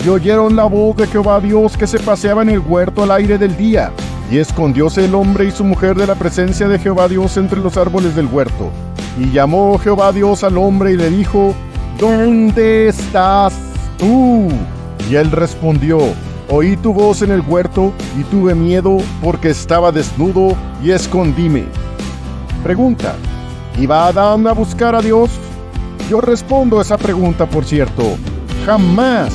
y oyeron la voz de Jehová Dios que se paseaba en el huerto al aire del día. Y escondióse el hombre y su mujer de la presencia de Jehová Dios entre los árboles del huerto. Y llamó Jehová Dios al hombre y le dijo: ¿Dónde estás tú? Y él respondió: Oí tu voz en el huerto y tuve miedo porque estaba desnudo y escondíme. Pregunta: ¿iba Adán a buscar a Dios? Yo respondo esa pregunta, por cierto: jamás.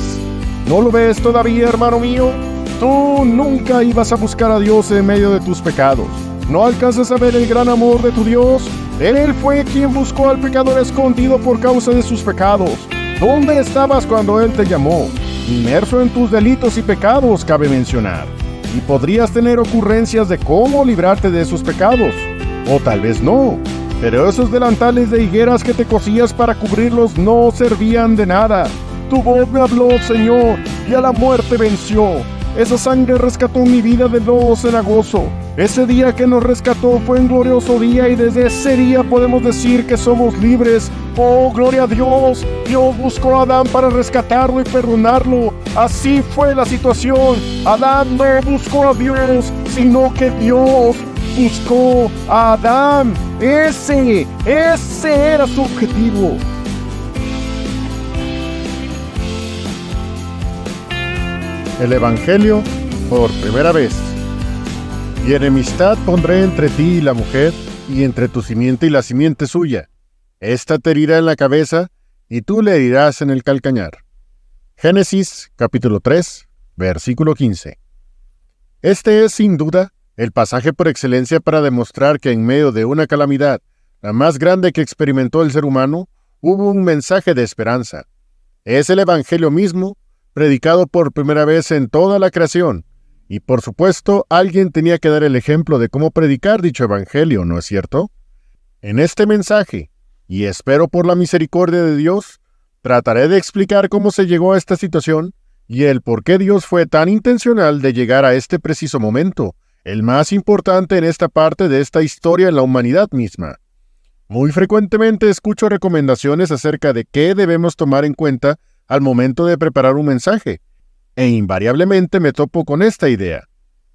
¿No lo ves todavía, hermano mío? Tú nunca ibas a buscar a Dios en medio de tus pecados. ¿No alcanzas a ver el gran amor de tu Dios? Él fue quien buscó al pecador escondido por causa de sus pecados. ¿Dónde estabas cuando Él te llamó? Inmerso en tus delitos y pecados, cabe mencionar. Y podrías tener ocurrencias de cómo librarte de esos pecados. O tal vez no. Pero esos delantales de higueras que te cosías para cubrirlos no servían de nada. Tu voz me habló, Señor, y a la muerte venció. Esa sangre rescató mi vida del lodo cenagoso. Ese día que nos rescató fue un glorioso día y desde ese día podemos decir que somos libres. ¡Oh, gloria a Dios! Dios buscó a Adán para rescatarlo y perdonarlo. Así fue la situación. Adán no buscó a Dios, sino que Dios buscó a Adán. Ese era su objetivo. El Evangelio por primera vez. Y enemistad pondré entre ti y la mujer, y entre tu simiente y la simiente suya. Esta te herirá en la cabeza, y tú le herirás en el calcañar. Génesis, capítulo 3, versículo 15. Este es, sin duda, el pasaje por excelencia para demostrar que en medio de una calamidad, la más grande que experimentó el ser humano, hubo un mensaje de esperanza. Es el Evangelio mismo, predicado por primera vez en toda la creación. Y por supuesto, alguien tenía que dar el ejemplo de cómo predicar dicho evangelio, ¿no es cierto? En este mensaje, y espero por la misericordia de Dios, trataré de explicar cómo se llegó a esta situación y el por qué Dios fue tan intencional de llegar a este preciso momento, el más importante en esta parte de esta historia en la humanidad misma. Muy frecuentemente escucho recomendaciones acerca de qué debemos tomar en cuenta al momento de preparar un mensaje. E invariablemente me topo con esta idea.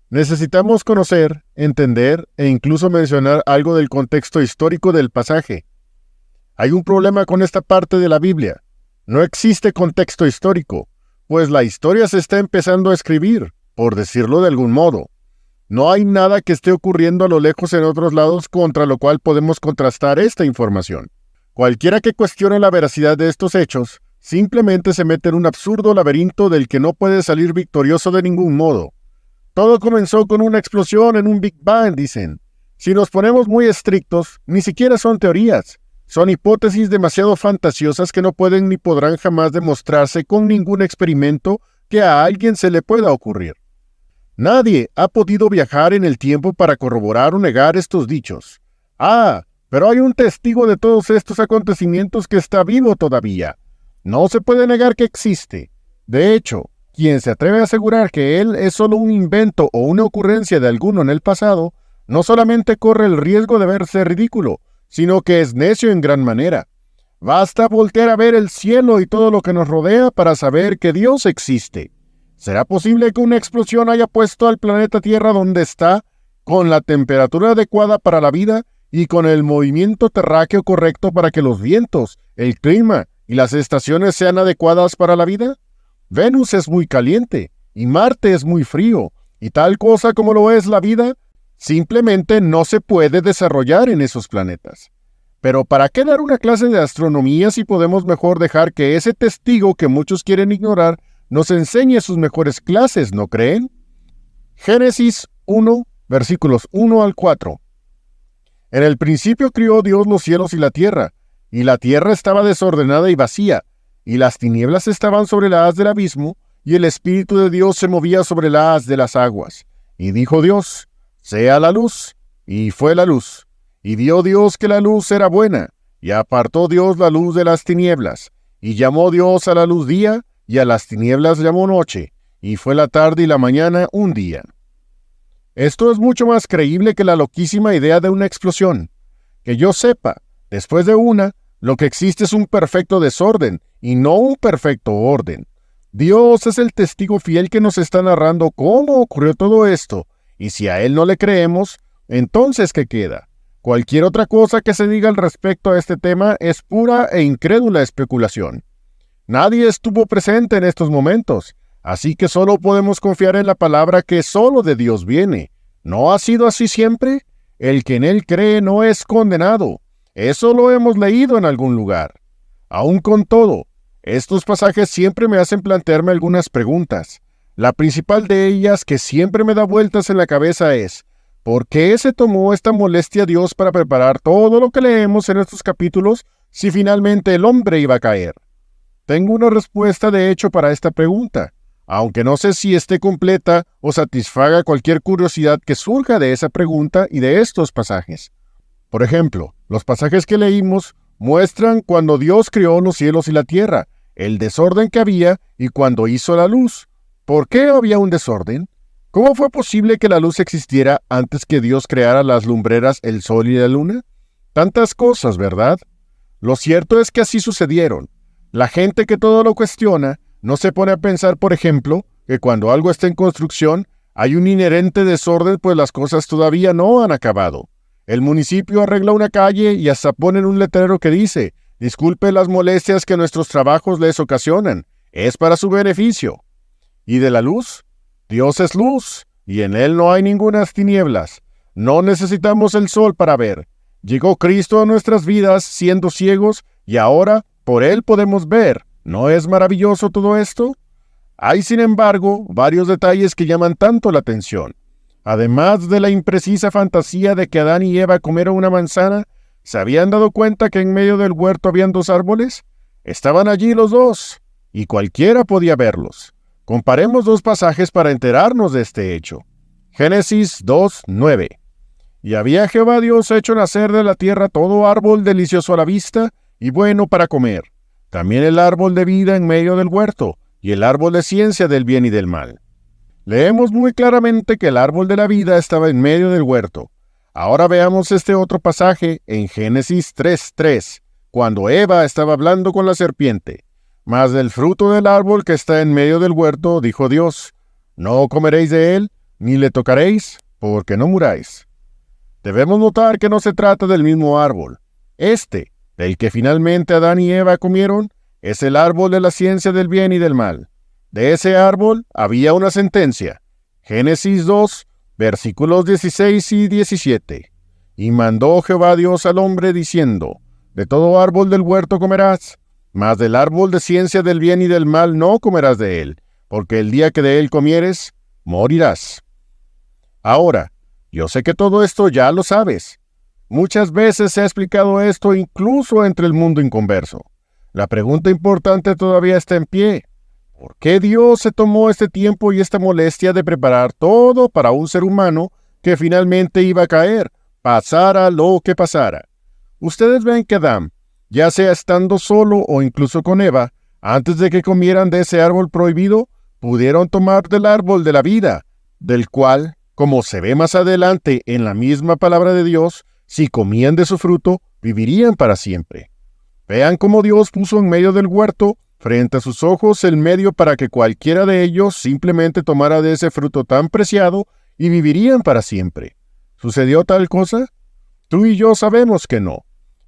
Necesitamos conocer, entender e incluso mencionar algo del contexto histórico del pasaje. Hay un problema con esta parte de la Biblia. No existe contexto histórico, pues la historia se está empezando a escribir, por decirlo de algún modo. No hay nada que esté ocurriendo a lo lejos en otros lados contra lo cual podemos contrastar esta información. Cualquiera que cuestione la veracidad de estos hechos, simplemente se mete en un absurdo laberinto del que no puede salir victorioso de ningún modo. Todo comenzó con una explosión en un Big Bang, dicen. Si nos ponemos muy estrictos, ni siquiera son teorías. Son hipótesis demasiado fantasiosas que no pueden ni podrán jamás demostrarse con ningún experimento que a alguien se le pueda ocurrir. Nadie ha podido viajar en el tiempo para corroborar o negar estos dichos. Pero hay un testigo de todos estos acontecimientos que está vivo todavía. No se puede negar que existe. De hecho, quien se atreve a asegurar que él es solo un invento o una ocurrencia de alguno en el pasado, no solamente corre el riesgo de verse ridículo, sino que es necio en gran manera. Basta voltear a ver el cielo y todo lo que nos rodea para saber que Dios existe. ¿Será posible que una explosión haya puesto al planeta Tierra donde está, con la temperatura adecuada para la vida y con el movimiento terráqueo correcto para que los vientos, el clima y las estaciones sean adecuadas para la vida? Venus es muy caliente y Marte es muy frío, y tal cosa como lo es la vida, simplemente no se puede desarrollar en esos planetas. Pero ¿para qué dar una clase de astronomía si podemos mejor dejar que ese testigo que muchos quieren ignorar nos enseñe sus mejores clases, ¿no creen? Génesis 1, versículos 1 al 4. En el principio crió Dios los cielos y la tierra estaba desordenada y vacía, y las tinieblas estaban sobre la haz del abismo, y el Espíritu de Dios se movía sobre la haz de las aguas. Y dijo Dios: sea la luz, y fue la luz. Y vio Dios que la luz era buena, y apartó Dios la luz de las tinieblas. Y llamó Dios a la luz día, y a las tinieblas llamó noche, y fue la tarde y la mañana un día. Esto es mucho más creíble que la loquísima idea de una explosión. Que yo sepa, después de una, lo que existe es un perfecto desorden, y no un perfecto orden. Dios es el testigo fiel que nos está narrando cómo ocurrió todo esto, y si a Él no le creemos, entonces ¿qué queda? Cualquier otra cosa que se diga al respecto a este tema es pura e incrédula especulación. Nadie estuvo presente en estos momentos, así que solo podemos confiar en la palabra que solo de Dios viene. ¿No ha sido así siempre? El que en Él cree no es condenado. Eso lo hemos leído en algún lugar. Aún con todo, estos pasajes siempre me hacen plantearme algunas preguntas. La principal de ellas que siempre me da vueltas en la cabeza es: ¿por qué se tomó esta molestia Dios para preparar todo lo que leemos en estos capítulos si finalmente el hombre iba a caer? Tengo una respuesta de hecho para esta pregunta, aunque no sé si esté completa o satisfaga cualquier curiosidad que surja de esa pregunta y de estos pasajes. Por ejemplo, los pasajes que leímos muestran cuando Dios creó los cielos y la tierra, el desorden que había y cuando hizo la luz. ¿Por qué había un desorden? ¿Cómo fue posible que la luz existiera antes que Dios creara las lumbreras, el sol y la luna? Tantas cosas, ¿verdad? Lo cierto es que así sucedieron. La gente que todo lo cuestiona no se pone a pensar, por ejemplo, que cuando algo está en construcción hay un inherente desorden, pues las cosas todavía no han acabado. El municipio arregla una calle y hasta ponen un letrero que dice: disculpe las molestias que nuestros trabajos les ocasionan, es para su beneficio. ¿Y de la luz? Dios es luz, y en Él no hay ningunas tinieblas. No necesitamos el sol para ver. Llegó Cristo a nuestras vidas siendo ciegos, y ahora por Él podemos ver. ¿No es maravilloso todo esto? Hay, sin embargo, varios detalles que llaman tanto la atención. Además de la imprecisa fantasía de que Adán y Eva comieron una manzana, ¿se habían dado cuenta que en medio del huerto habían dos árboles? Estaban allí los dos, y cualquiera podía verlos. Comparemos dos pasajes para enterarnos de este hecho. Génesis 2:9. Y había Jehová Dios hecho nacer de la tierra todo árbol delicioso a la vista y bueno para comer, también el árbol de vida en medio del huerto, y el árbol de ciencia del bien y del mal. Leemos muy claramente que el árbol de la vida estaba en medio del huerto. Ahora veamos este otro pasaje en Génesis 3:3, cuando Eva estaba hablando con la serpiente. Mas del fruto del árbol que está en medio del huerto, dijo Dios, no comeréis de él, ni le tocaréis, porque no muráis. Debemos notar que no se trata del mismo árbol. Este, del que finalmente Adán y Eva comieron, es el árbol de la ciencia del bien y del mal. De ese árbol había una sentencia. Génesis 2, versículos 16 y 17. Y mandó Jehová Dios al hombre diciendo, de todo árbol del huerto comerás, mas del árbol de ciencia del bien y del mal no comerás de él, porque el día que de él comieres, morirás. Ahora, yo sé que todo esto ya lo sabes. Muchas veces se ha explicado esto incluso entre el mundo inconverso. La pregunta importante todavía está en pie. ¿Por qué Dios se tomó este tiempo y esta molestia de preparar todo para un ser humano que finalmente iba a caer, pasara lo que pasara? Ustedes ven que Adán, ya sea estando solo o incluso con Eva, antes de que comieran de ese árbol prohibido, pudieron tomar del árbol de la vida, del cual, como se ve más adelante en la misma palabra de Dios, si comían de su fruto, vivirían para siempre. Vean cómo Dios puso en medio del huerto, frente a sus ojos, el medio para que cualquiera de ellos simplemente tomara de ese fruto tan preciado y vivirían para siempre. ¿Sucedió tal cosa? Tú y yo sabemos que no.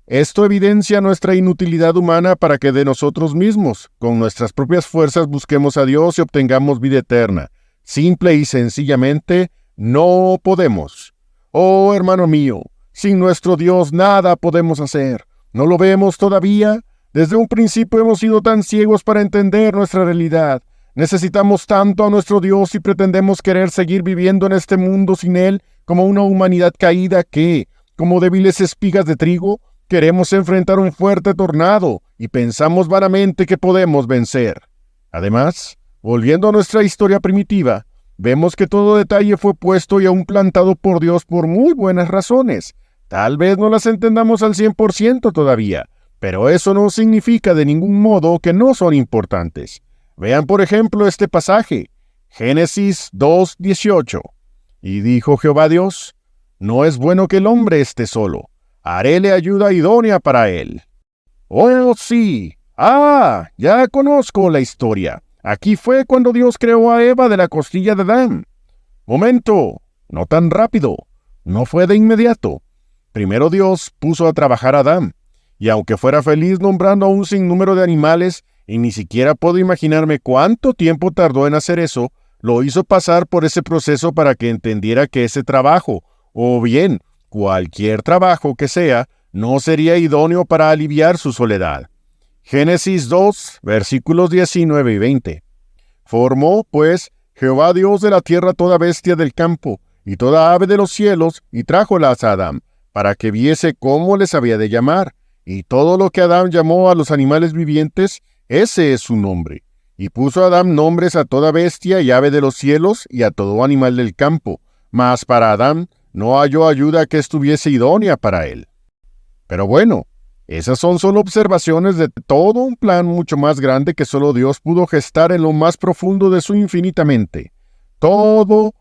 Esto evidencia nuestra inutilidad humana para que de nosotros mismos, con nuestras propias fuerzas, busquemos a Dios y obtengamos vida eterna. Simple y sencillamente, no podemos. Oh, hermano mío, sin nuestro Dios nada podemos hacer. ¿No lo vemos todavía? Desde un principio hemos sido tan ciegos para entender nuestra realidad. Necesitamos tanto a nuestro Dios y pretendemos querer seguir viviendo en este mundo sin Él como una humanidad caída que, como débiles espigas de trigo, queremos enfrentar un fuerte tornado y pensamos vanamente que podemos vencer. Además, volviendo a nuestra historia primitiva, vemos que todo detalle fue puesto y aún plantado por Dios por muy buenas razones. Tal vez no las entendamos al 100% todavía, pero eso no significa de ningún modo que no son importantes. Vean por ejemplo este pasaje, Génesis 2:18. Y dijo Jehová Dios, no es bueno que el hombre esté solo, haréle ayuda idónea para él. Oh, sí. Ya conozco la historia. Aquí fue cuando Dios creó a Eva de la costilla de Adán. Momento, no tan rápido, no fue de inmediato. Primero Dios puso a trabajar a Adán, y aunque fuera feliz nombrando a un sinnúmero de animales, y ni siquiera puedo imaginarme cuánto tiempo tardó en hacer eso, lo hizo pasar por ese proceso para que entendiera que ese trabajo, o bien cualquier trabajo que sea, no sería idóneo para aliviar su soledad. Génesis 2, versículos 19 y 20. Formó, pues, Jehová Dios de la tierra toda bestia del campo, y toda ave de los cielos, y trájolas a Adán, para que viese cómo les había de llamar. Y todo lo que Adán llamó a los animales vivientes, ese es su nombre. Y puso Adán nombres a toda bestia y ave de los cielos, y a todo animal del campo. Mas para Adán no halló ayuda que estuviese idónea para él. Pero bueno, esas son solo observaciones de todo un plan mucho más grande que solo Dios pudo gestar en lo más profundo de su infinita mente. Todo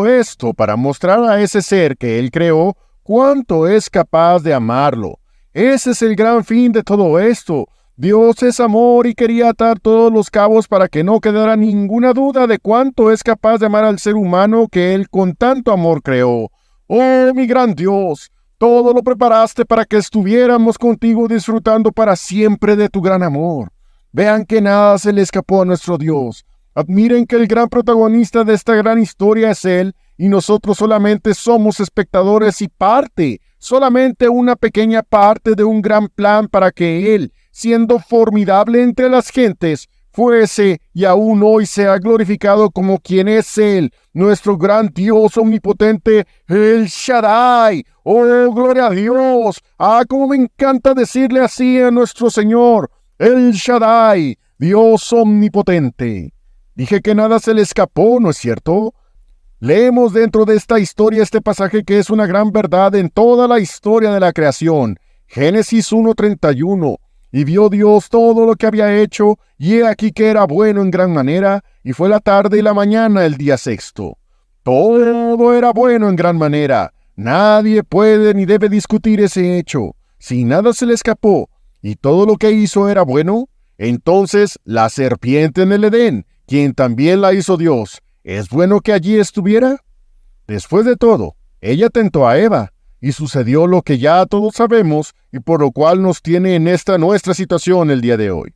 esto para mostrar a ese ser que Él creó cuánto es capaz de amarlo. Ese es el gran fin de todo esto. Dios es amor y quería atar todos los cabos para que no quedara ninguna duda de cuánto es capaz de amar al ser humano que Él con tanto amor creó. ¡Oh, mi gran Dios! Todo lo preparaste para que estuviéramos contigo disfrutando para siempre de tu gran amor. Vean que nada se le escapó a nuestro Dios. Admiren que el gran protagonista de esta gran historia es Él, y nosotros solamente somos espectadores y solamente una pequeña parte de un gran plan para que Él, siendo formidable entre las gentes, fuese y aún hoy sea glorificado como quien es Él, nuestro gran Dios omnipotente, el Shaddai. ¡Oh, gloria a Dios! ¡Ah, cómo me encanta decirle así a nuestro Señor! El Shaddai, Dios omnipotente. Dije que nada se le escapó, ¿no es cierto? Leemos dentro de esta historia este pasaje que es una gran verdad en toda la historia de la creación. Génesis 1:31. Y vio Dios todo lo que había hecho, y he aquí que era bueno en gran manera, y fue la tarde y la mañana el día sexto. Todo era bueno en gran manera. Nadie puede ni debe discutir ese hecho. Si nada se le escapó, y todo lo que hizo era bueno, entonces la serpiente en el Edén, quien también la hizo Dios, ¿es bueno que allí estuviera? Después de todo, ella tentó a Eva, y sucedió lo que ya todos sabemos, y por lo cual nos tiene en esta nuestra situación el día de hoy.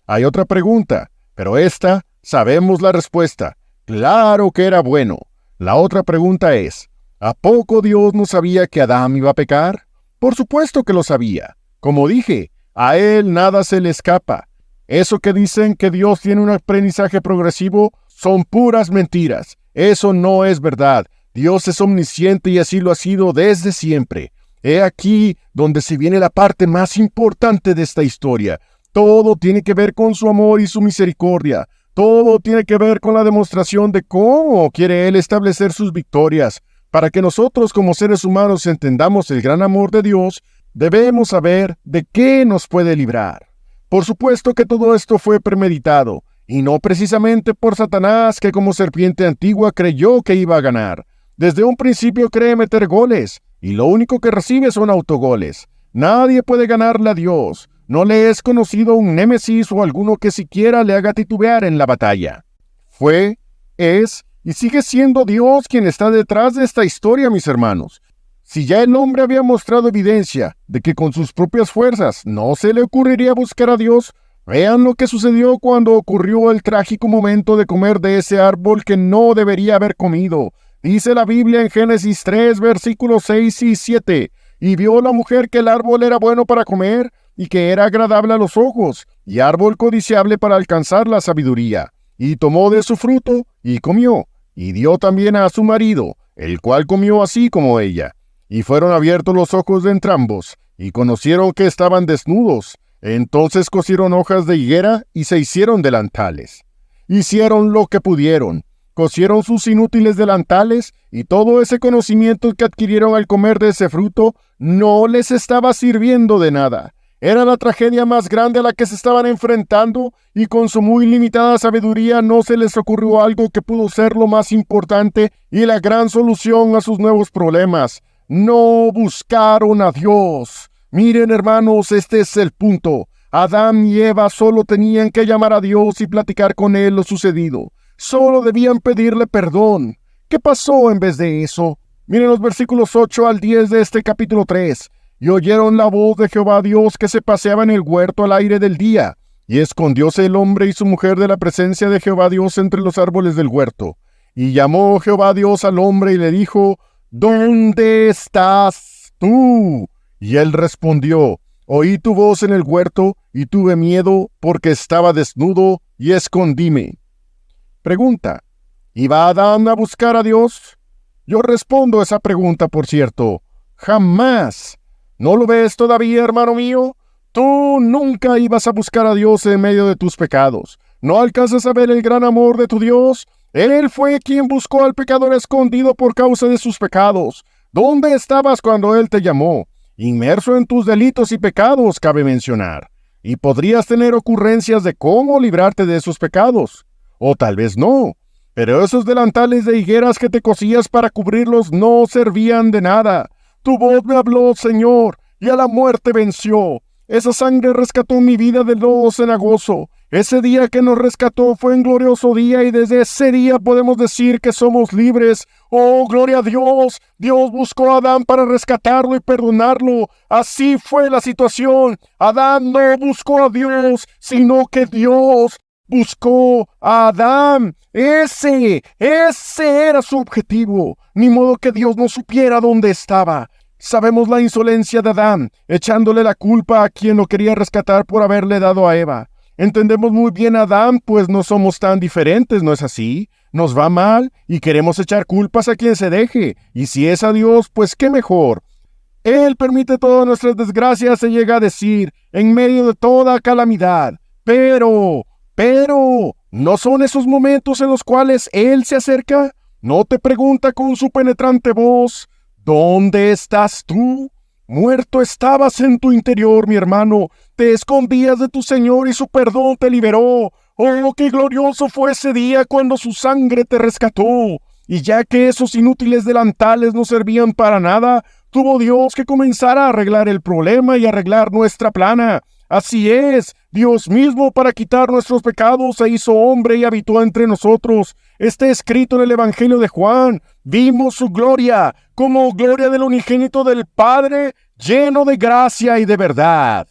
Hay otra pregunta, pero esta sabemos la respuesta. Claro que era bueno. La otra pregunta es, ¿a poco Dios no sabía que Adán iba a pecar? Por supuesto que lo sabía. Como dije, a Él nada se le escapa. Eso que dicen que Dios tiene un aprendizaje progresivo son puras mentiras. Eso no es verdad. Dios es omnisciente y así lo ha sido desde siempre. He aquí donde se viene la parte más importante de esta historia. Todo tiene que ver con su amor y su misericordia. Todo tiene que ver con la demostración de cómo quiere Él establecer sus victorias. Para que nosotros como seres humanos entendamos el gran amor de Dios, debemos saber de qué nos puede librar. Por supuesto que todo esto fue premeditado, y no precisamente por Satanás, que como serpiente antigua creyó que iba a ganar. Desde un principio cree meter goles, y lo único que recibe son autogoles. Nadie puede ganarle a Dios. No le es conocido un némesis o alguno que siquiera le haga titubear en la batalla. Fue, es y sigue siendo Dios quien está detrás de esta historia, mis hermanos. Si ya el hombre había mostrado evidencia de que con sus propias fuerzas no se le ocurriría buscar a Dios, vean lo que sucedió cuando ocurrió el trágico momento de comer de ese árbol que no debería haber comido. Dice la Biblia en Génesis 3, versículos 6 y 7. Y vio la mujer que el árbol era bueno para comer, y que era agradable a los ojos, y árbol codiciable para alcanzar la sabiduría. Y tomó de su fruto, y comió, y dio también a su marido, el cual comió así como ella. Y fueron abiertos los ojos de entrambos, y conocieron que estaban desnudos. Entonces cosieron hojas de higuera, y se hicieron delantales. Hicieron lo que pudieron. Cosieron sus inútiles delantales, y todo ese conocimiento que adquirieron al comer de ese fruto no les estaba sirviendo de nada. Era la tragedia más grande a la que se estaban enfrentando, y con su muy limitada sabiduría no se les ocurrió algo que pudo ser lo más importante y la gran solución a sus nuevos problemas. No buscaron a Dios. Miren, hermanos, este es el punto. Adán y Eva solo tenían que llamar a Dios y platicar con Él lo sucedido. Solo debían pedirle perdón. ¿Qué pasó en vez de eso? Miren los versículos 8 al 10 de este capítulo 3. Y oyeron la voz de Jehová Dios que se paseaba en el huerto al aire del día. Y escondióse el hombre y su mujer de la presencia de Jehová Dios entre los árboles del huerto. Y llamó Jehová Dios al hombre y le dijo: ¿Dónde estás tú? Y él respondió: Oí tu voz en el huerto y tuve miedo porque estaba desnudo y escondíme. Pregunta: ¿iba Adán a buscar a Dios? Yo respondo esa pregunta, por cierto: jamás. ¿No lo ves todavía, hermano mío? Tú nunca ibas a buscar a Dios en medio de tus pecados. ¿No alcanzas a ver el gran amor de tu Dios? Él fue quien buscó al pecador escondido por causa de sus pecados. ¿Dónde estabas cuando Él te llamó? Inmerso en tus delitos y pecados, cabe mencionar. Y podrías tener ocurrencias de cómo librarte de esos pecados. O tal vez no. Pero esos delantales de higueras que te cosías para cubrirlos no servían de nada. Tu voz me habló, Señor, y a la muerte venció. Esa sangre rescató mi vida del lodo cenagoso. Ese día que nos rescató fue un glorioso día y desde ese día podemos decir que somos libres. ¡Oh, gloria a Dios! Dios buscó a Adán para rescatarlo y perdonarlo. Así fue la situación. Adán no buscó a Dios, sino que Dios buscó a Adán. Ese era su objetivo. Ni modo que Dios no supiera dónde estaba. Sabemos la insolencia de Adán, echándole la culpa a quien lo quería rescatar por haberle dado a Eva. Entendemos muy bien a Adán, pues no somos tan diferentes, ¿no es así? Nos va mal y queremos echar culpas a quien se deje. Y si es a Dios, pues qué mejor. Él permite todas nuestras desgracias, se llega a decir, en medio de toda calamidad. Pero, ¿no son esos momentos en los cuales Él se acerca? ¿No te pregunta con su penetrante voz: ¿dónde estás tú? Muerto estabas en tu interior, mi hermano. Te escondías de tu Señor y su perdón te liberó. ¡Oh, qué glorioso fue ese día cuando su sangre te rescató! Y ya que esos inútiles delantales no servían para nada, tuvo Dios que comenzar a arreglar el problema y arreglar nuestra plana. Así es, Dios mismo, para quitar nuestros pecados, se hizo hombre y habitó entre nosotros. Está escrito en el Evangelio de Juan: vimos su gloria, como gloria del unigénito del Padre, lleno de gracia y de verdad.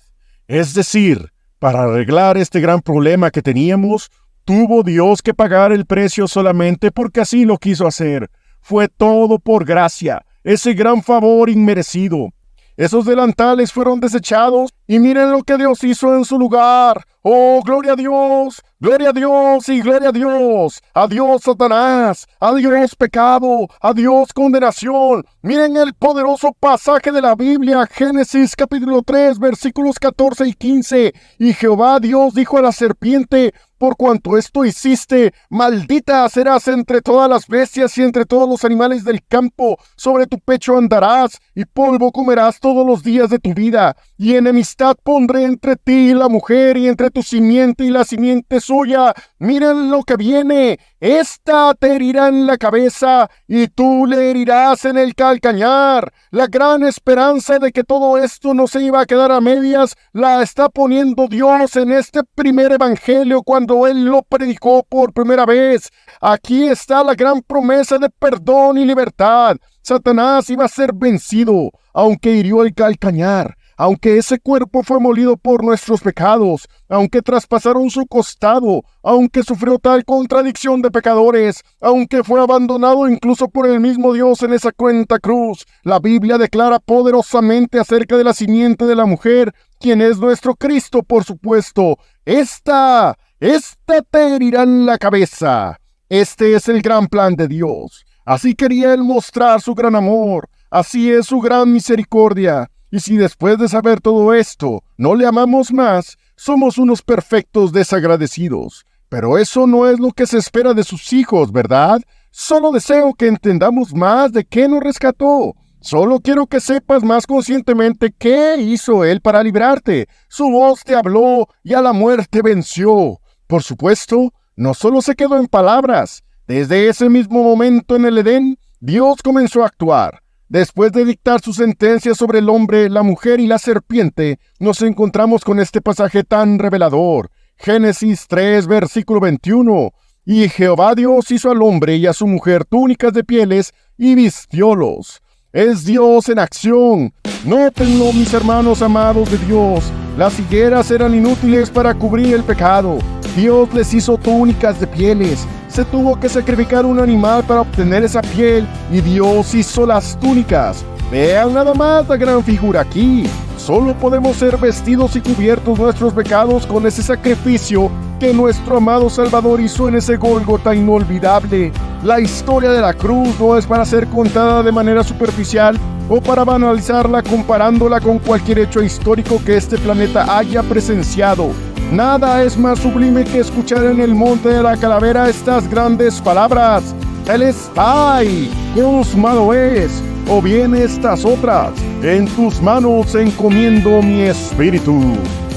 Es decir, para arreglar este gran problema que teníamos, tuvo Dios que pagar el precio solamente porque así lo quiso hacer. Fue todo por gracia, ese gran favor inmerecido. Esos delantales fueron desechados y miren lo que Dios hizo en su lugar. ¡Oh, gloria a Dios! ¡Gloria a Dios y gloria a Dios! ¡Adiós, Satanás! ¡Adiós, pecado! ¡Adiós, condenación! Miren el poderoso pasaje de la Biblia, Génesis capítulo 3, versículos 14 y 15. Y Jehová Dios dijo a la serpiente: por cuanto esto hiciste, maldita serás entre todas las bestias y entre todos los animales del campo. Sobre tu pecho andarás, y polvo comerás todos los días de tu vida. Y enemistad pondré entre ti y la mujer, y entre tu simiente y la simiente suya. Miren lo que viene. Esta te herirá en la cabeza, y tú le herirás en el calcañar. La gran esperanza de que todo esto no se iba a quedar a medias la está poniendo Dios en este primer evangelio cuando Él lo predicó por primera vez. Aquí está la gran promesa de perdón y libertad. Satanás iba a ser vencido, aunque hirió el calcañar, aunque ese cuerpo fue molido por nuestros pecados, aunque traspasaron su costado, aunque sufrió tal contradicción de pecadores, aunque fue abandonado incluso por el mismo Dios en esa cruenta cruz. La Biblia declara poderosamente acerca de la simiente de la mujer, quien es nuestro Cristo, por supuesto. Esta te herirá en la cabeza. Este es el gran plan de Dios. Así quería Él mostrar su gran amor. Así es su gran misericordia. Y si después de saber todo esto no le amamos más, somos unos perfectos desagradecidos. Pero eso no es lo que se espera de sus hijos, ¿verdad? Solo deseo que entendamos más de qué nos rescató. Solo quiero que sepas más conscientemente qué hizo Él para librarte. Su voz te habló y a la muerte venció. Por supuesto, no solo se quedó en palabras. Desde ese mismo momento en el Edén, Dios comenzó a actuar. Después de dictar su sentencia sobre el hombre, la mujer y la serpiente, nos encontramos con este pasaje tan revelador. Génesis 3, versículo 21. Y Jehová Dios hizo al hombre y a su mujer túnicas de pieles y vistiólos. Es Dios en acción. Nótenlo, mis hermanos amados de Dios. Las higueras eran inútiles para cubrir el pecado. Dios les hizo túnicas de pieles. Se tuvo que sacrificar un animal para obtener esa piel y Dios hizo las túnicas. Vean nada más la gran figura aquí. Solo podemos ser vestidos y cubiertos nuestros pecados con ese sacrificio que nuestro amado Salvador hizo en ese Gólgota inolvidable. La historia de la cruz no es para ser contada de manera superficial o para banalizarla comparándola con cualquier hecho histórico que este planeta haya presenciado. Nada es más sublime que escuchar en el monte de la calavera estas grandes palabras: Telestai, consumado es, o bien estas otras: en tus manos encomiendo mi espíritu.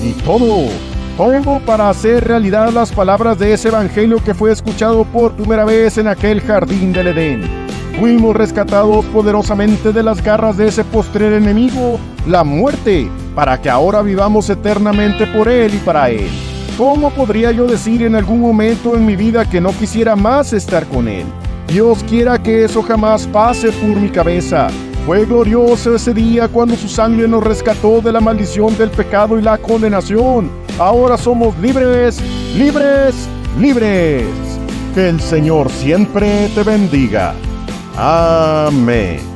Y todo para hacer realidad las palabras de ese evangelio que fue escuchado por primera vez en aquel jardín del Edén. Fuimos rescatados poderosamente de las garras de ese postrer enemigo, la muerte, para que ahora vivamos eternamente por Él y para Él. ¿Cómo podría yo decir en algún momento en mi vida que no quisiera más estar con Él? Dios quiera que eso jamás pase por mi cabeza. Fue glorioso ese día cuando su sangre nos rescató de la maldición del pecado y la condenación. Ahora somos libres, libres, libres. Que el Señor siempre te bendiga. Amén.